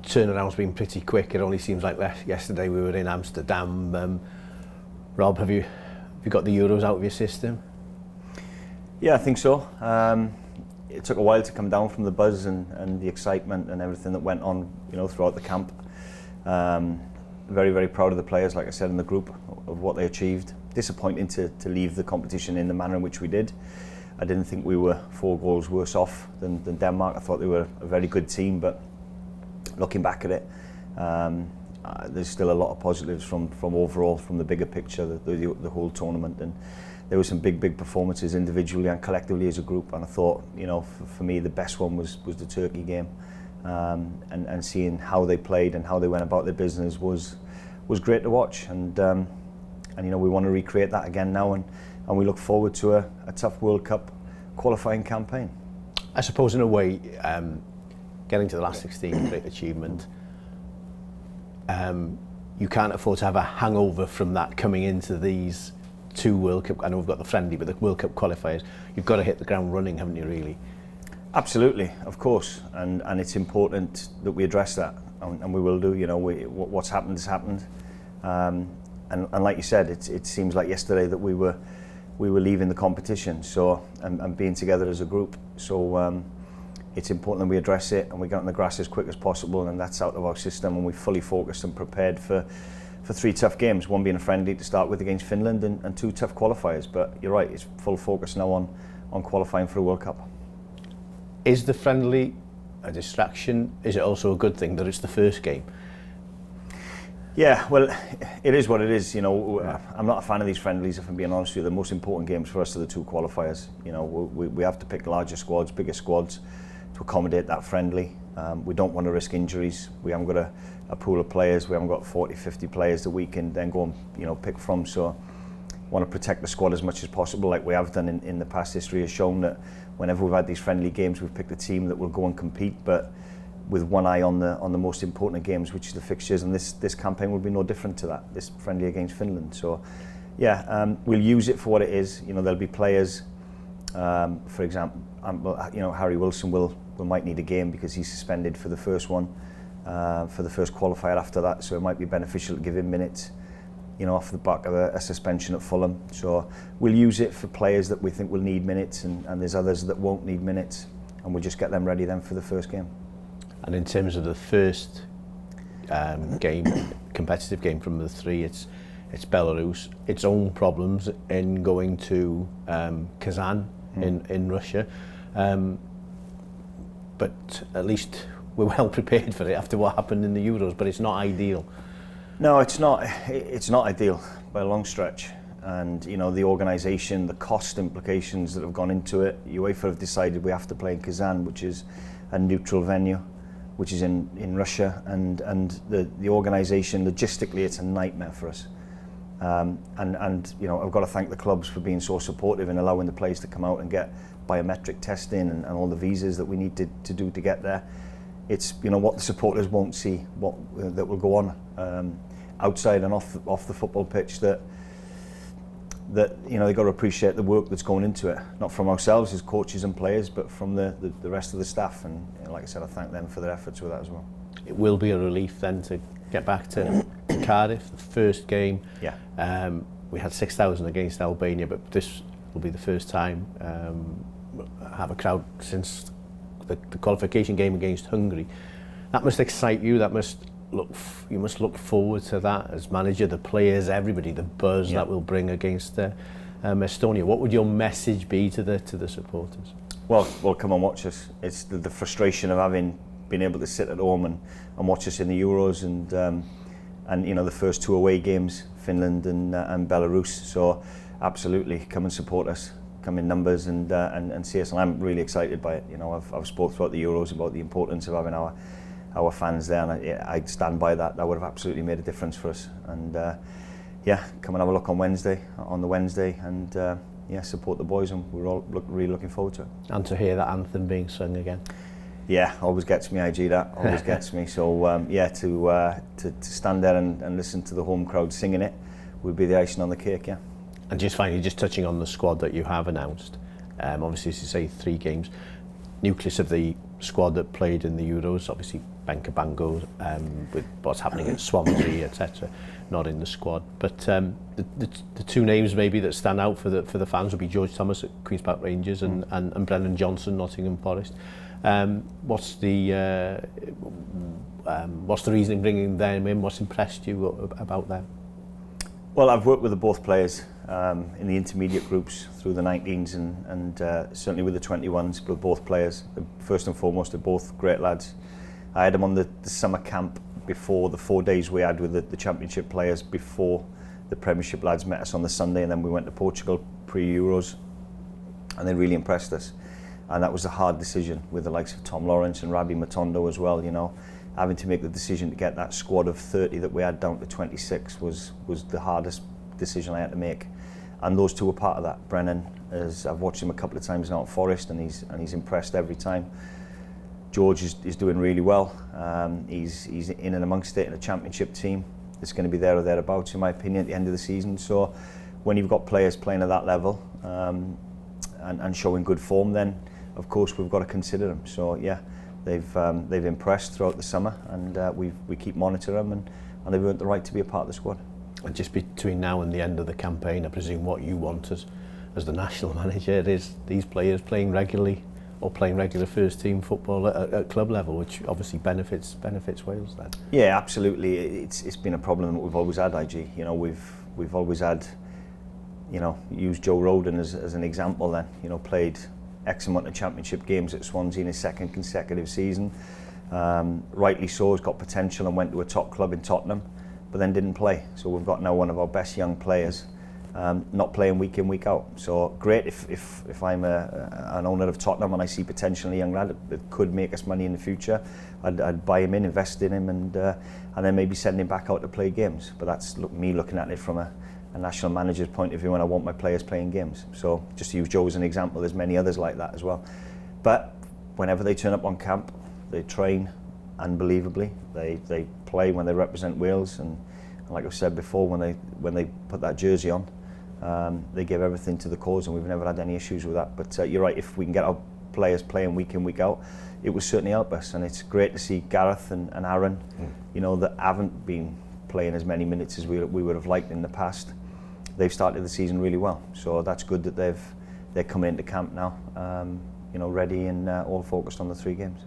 turnaround's been pretty quick. It only seems like yesterday we were in Amsterdam. Rob, have you got the Euros out of your system? Yeah, I think so. It took a while to come down from the buzz and the excitement and everything that went on, throughout the camp. Very, very proud of the players, like I said, in the group, of what they achieved. Disappointing to leave the competition in the manner in which we did. I didn't think we were 4 goals worse off than Denmark. I thought they were a very good team, but looking back at it, there's still a lot of positives from overall, from the bigger picture, the whole tournament. And there were some big performances individually and collectively as a group. And I thought, for me, the best one was the Turkey game. And seeing how they played and how they went about their business was great to watch. And we want to recreate that again now. And we look forward to a tough World Cup qualifying campaign. I suppose in a way, getting to the last 16, great achievement. You can't afford to have a hangover from that coming into these 2 World Cup. I know we've got the friendly, but the World Cup qualifiers, you've got to hit the ground running, haven't you, really? Absolutely, of course, and it's important that we address that, and we will do. What's happened has happened, and like you said, it seems like yesterday that we were leaving the competition, so and being together as a group. So it's important that we address it and we get on the grass as quick as possible, and that's out of our system, and we're fully focused and prepared for 3 tough games, one being a friendly to start with against Finland, and 2 tough qualifiers. But you're right, it's full focus now on qualifying for a World Cup. Is the friendly a distraction? Is it also a good thing that it's the first game? Yeah, well, it is what it is. I'm not a fan of these friendlies, if I'm being honest with you. The most important games for us are the 2 qualifiers. We have to pick larger squads, bigger squads to accommodate that friendly. We don't want to risk injuries. We haven't got a pool of players. We haven't got 40, 50 players that we can then go and pick from. So want to protect the squad as much as possible, like we have done in the past. History has shown that whenever we've had these friendly games, we've picked a team that will go and compete, but with one eye on the most important games, which is the fixtures, and this campaign will be no different to that, this friendly against Finland. So yeah, we'll use it for what it is. There'll be players, for example, Harry Wilson might need a game because he's suspended for the first one, for the first qualifier after that, so it might be beneficial to give him minutes, off the back of a suspension at Fulham. So we'll use it for players that we think will need minutes, and there's others that won't need minutes, and we'll just get them ready then for the first game. And in terms of the first game, competitive game from the 3, it's Belarus. Its own problems in going to Kazan in Russia, but at least we're well prepared for it after what happened in the Euros. But it's not ideal. No, it's not. It's not ideal by a long stretch. And the organisation, the cost implications that have gone into it. UEFA have decided we have to play in Kazan, which is a neutral venue, which is in Russia, and the organisation, logistically, it's a nightmare for us. And I've got to thank the clubs for being so supportive and allowing the players to come out and get biometric testing and all the visas that we need to do to get there. It's what the supporters won't see, that will go on outside and off the football pitch, that they've got to appreciate the work that's going into it, not from ourselves as coaches and players, but from the rest of the staff. And like I said, I thank them for their efforts with that as well. It will be a relief then to get back to Cardiff, the first game. Yeah. We had 6,000 against Albania, but this will be the first time have a crowd since the qualification game against Hungary. That must excite you. You must look forward to that as manager, the players, everybody, the buzz that will bring against Estonia. What would your message be to the supporters? Well, come and watch us. It's the frustration of been able to sit at home and watch us in the Euros, and the first 2 away games, Finland and Belarus. So absolutely, come and support us. Come in numbers and see us. And I'm really excited by it. I've spoke throughout the Euros about the importance of having our fans there, and I stand by that. That would have absolutely made a difference for us. And come and have a look on the Wednesday, and support the boys, and we're all really looking forward to it. And to hear that anthem being sung again. Yeah, always gets me, IG, that always gets me. So to stand there and listen to the home crowd singing it would be the icing on the cake, yeah. And just finally, just touching on the squad that you have announced, obviously, as you say, 3 games, nucleus of the squad that played in the Euros, obviously Ben Cabango, with what's happening at Swansea, etc., not in the squad. But the two names maybe that stand out for the fans would be George Thomas at Queen's Park Rangers and Brendan Johnson, Nottingham Forest. What's the reasoning bringing them in? What's impressed you about them? Well, I've worked with the both players in the intermediate groups through the 19s and certainly with the 21s, but both players, first and foremost, they're both great lads. I had them on the summer camp before the 4 days we had with the Championship players before the Premiership lads met us on the Sunday, and then we went to Portugal pre-Euros, and they really impressed us. And that was a hard decision with the likes of Tom Lawrence and Rabbi Matondo as well, you know. Having to make the decision to get that squad of 30 that we had down to 26 was the hardest decision I had to make. And those two were part of that. Brennan, as I've watched him a couple of times now at Forest, and he's impressed every time. George is doing really well. He's in and amongst it in a Championship team. It's going to be there or thereabouts, in my opinion, at the end of the season. So when you've got players playing at that level and showing good form, then of course we've got to consider them. So yeah, they've impressed throughout the summer, and we keep monitoring them, and they've earned the right to be a part of the squad. And just between now and the end of the campaign, I presume what you want as the national manager is these players playing regularly or playing regular first team football at club level, which obviously benefits Wales then. Yeah, absolutely. It's been a problem that we've always had, IG. You know, we've always had, you know, use Joe Roden as an example then, you know, played X amount of Championship games at Swansea in his second consecutive season. Rightly so, has got potential and went to a top club in Tottenham, but then didn't play. So we've got now one of our best young players not playing week in, week out. So great if I'm an owner of Tottenham and I see potential in a young lad that could make us money in the future, I'd buy him in, invest in him, and then maybe send him back out to play games. But that's me looking at it from a national manager's point of view, and I want my players playing games. So just to use Joe as an example, there's many others like that as well. But whenever they turn up on camp, they train unbelievably. They play when they represent Wales, and like I've said before, when they put that jersey on, they give everything to the cause, and we've never had any issues with that. But you're right, if we can get our players playing week in, week out, it will certainly help us. And it's great to see Gareth and Aaron, you know, that haven't been playing as many minutes as we would have liked in the past. They've started the season really well, so that's good that they're coming into camp now, you know, ready and all focused on the 3 games.